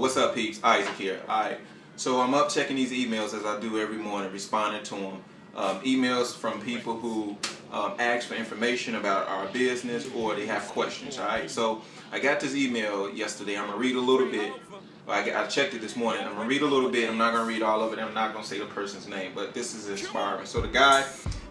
What's up, peeps? Isaac here. Alright, so I'm up checking these emails as I do every morning, responding to them. Emails from people who ask for information about our business or they have questions. Alright, so I got this email yesterday. I'm going to read a little bit. I checked it this morning. I'm going to read a little bit. I'm not going to read all of it. I'm not going to say the person's name, but this is inspiring. So the guy,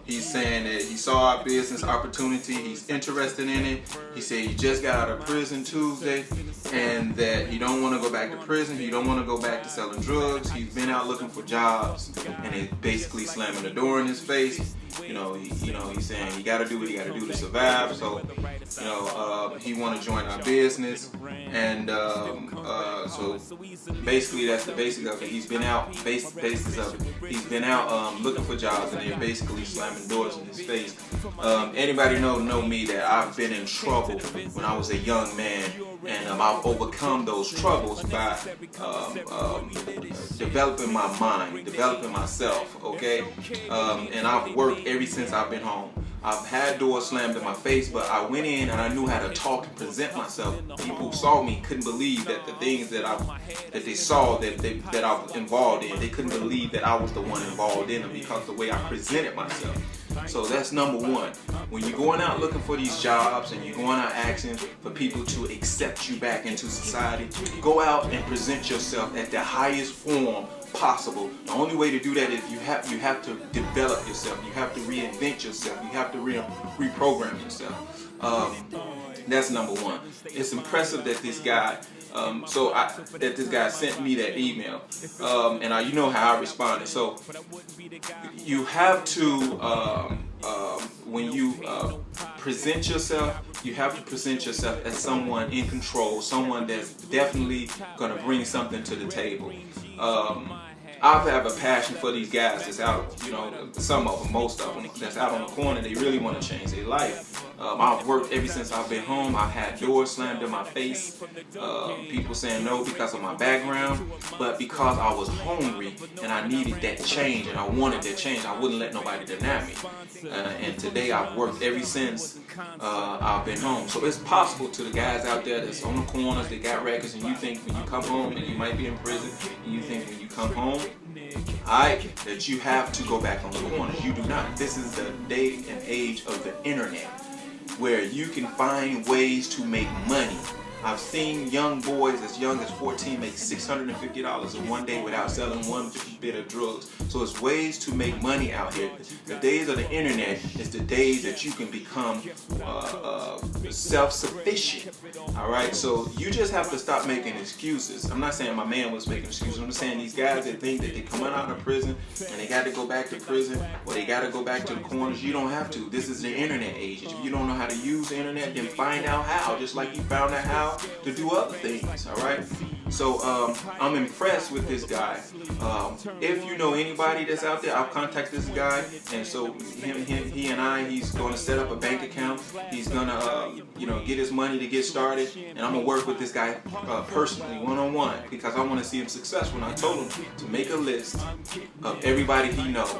he's saying that he saw our business opportunity. He's interested in it. He said he just got out of prison Tuesday and that he don't want to go back to prison. He don't want to go back to selling drugs. He's been out looking for jobs and they basically slamming the door in his face. He's saying he got to do what he got to do to survive. So, he want to join our business, and so basically that's the basic of it. He's been out, basis of it. He's been out looking for jobs, and they're basically slamming doors in his face. Anybody know me that I've been in trouble when I was a young man, and I've overcome those troubles by developing my mind, developing myself. Okay, and I've worked ever since I've been home. I've had doors slammed in my face, but I went in and I knew how to talk and present myself. People who saw me couldn't believe that the things that they saw that I was involved in, they couldn't believe that I was the one involved in them because of the way I presented myself. So that's number one. When you're going out looking for these jobs and you're going out asking for people to accept you back into society, go out and present yourself at the highest form possible. The only way to do that is you have to develop yourself. You have to reinvent yourself. You have to reprogram yourself. That's number one. It's impressive that this guy that this guy sent me that email, and you know how I responded. So you have to when you present yourself, you have to present yourself as someone in control, someone that's definitely going to bring something to the table. I have a passion for these guys that's out, some of them, most of them, that's out on the corner. They really want to change their life. I've worked ever since I've been home. I've had doors slammed in my face. People saying no because of my background, but because I was hungry and I needed that change and I wanted that change, I wouldn't let nobody deny me. And today I've worked ever since I've been home. So it's possible to the guys out there that's on the corners, they got records, and you think when you come home, and you might be in prison, and you think when you come home, that you have to go back on the corners. You do not. This is the day and age of the internet, where you can find ways to make money. I've seen young boys as young as 14 make $650 in one day without selling one bit of drugs. So it's ways to make money out here. The days of the internet is the days that you can become self-sufficient. Alright, so you just have to stop making excuses. I'm not saying my man was making excuses. I'm just saying these guys that think that they're coming out of prison and they got to go back to prison or they got to go back to the corners. You don't have to. This is the internet age. If you don't know how to use the internet, then find out how. Just like you found out how to do other things. Alright, so I'm impressed with this guy. If you know anybody that's out there, I'll contact this guy, and so he's going to set up a bank account. He's going to get his money to get started, and I'm going to work with this guy personally, one-on-one, because I want to see him successful. And I told him to make a list of everybody he knows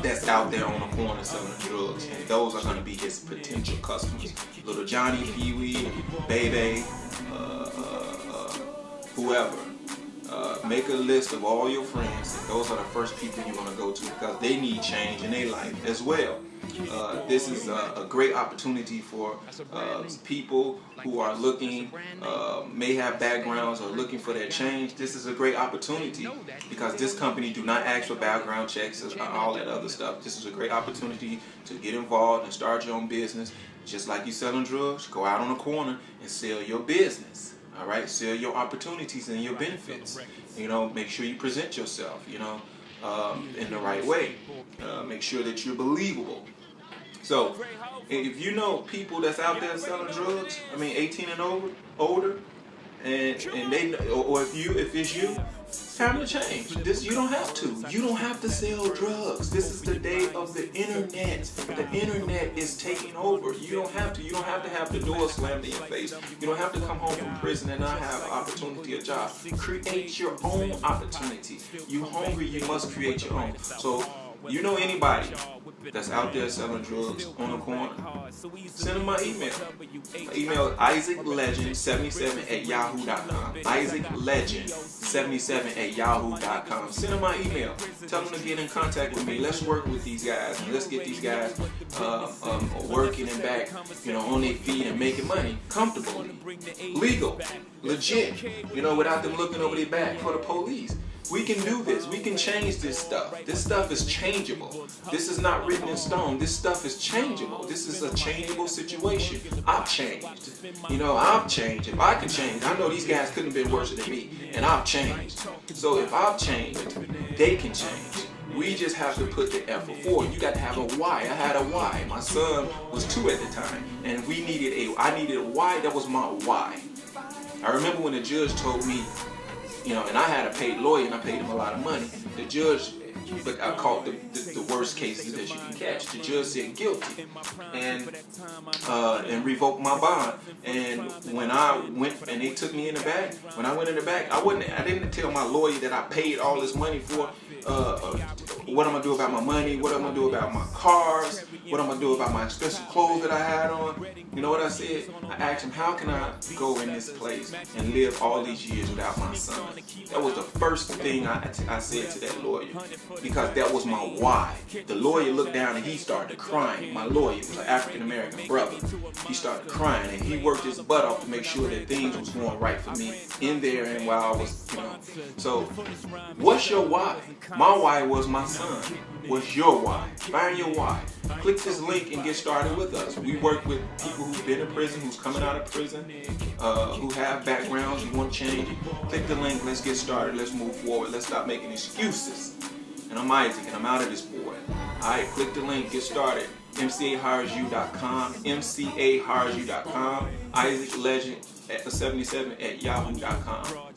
that's out there on the corner selling drugs, and those are going to be his potential customers. Little Johnny, Pee-wee, Baby, whoever. Make a list of all your friends, and those are the first people you want to go to because they need change in their life as well. This is a great opportunity for people who are looking, may have backgrounds or looking for that change. This is a great opportunity because this company do not ask for background checks and all that other stuff. This is a great opportunity to get involved and start your own business. Just like you selling drugs, go out on the corner and sell your business. Alright, sell your opportunities and your benefits. Make sure you present yourself, in the right way. Make sure that you're believable. So, if you know people that's out there selling drugs, 18 and older, and they, or if it's you, it's time to change. You don't have to. You don't have to sell drugs. This is the day of the internet. The internet is taking over. You don't have to. You don't have to have the door slammed in your face. You don't have to come home from prison and not have an opportunity, a job. Create your own opportunity. You hungry, you must create your own. So You know anybody that's out there selling drugs on the corner, send them my email. My email isaaclegend77@yahoo.com. isaaclegend77@yahoo.com. Send them my email. Tell them to get in contact with me. Let's work with these guys, and let's get these guys working and back, on their feet and making money comfortably, legal, legit, without them looking over their back for the police. We can do this. We can change this stuff. This stuff is changeable. This is not written in stone. This stuff is changeable. This is a changeable situation. I've changed. I've changed. If I can change, I know these guys couldn't have been worse than me, and I've changed. So if I've changed, they can change. We just have to put the effort forward. You got to have a why. I had a why. My son was 2 at the time, and I needed a why. That was my why. I remember when the judge told me, and I had a paid lawyer, and I paid him a lot of money. The judge, but I caught the worst cases that you can catch. The judge said guilty, and revoked my bond. And when I went and they took me in the back, when I went in the back, I didn't tell my lawyer that I paid all this money for. What I'm gonna do about my money? What I'm gonna do about my cars? What I'm gonna do about my expensive clothes that I had on? You know what I said? I asked him, how can I go in this place and live all these years without my son? That was the first thing I said to that lawyer, because that was my why. The lawyer looked down and he started crying. My lawyer was an African American brother. He started crying, and he worked his butt off to make sure that things was going right for me in there and while I was, So, what's your why? My why was my son. What's your why? Find your why. Click this link and get started with us. We work with people who've been in prison, who's coming out of prison, who have backgrounds, who want to change. Click the link. Let's get started. Let's move forward. Let's stop making excuses. And I'm Isaac, and I'm out of this boy. Alright, click the link. Get started. MCAhiresyou.com. MCAhiresyou.com. Isaac Legend at 77@yahoo.com.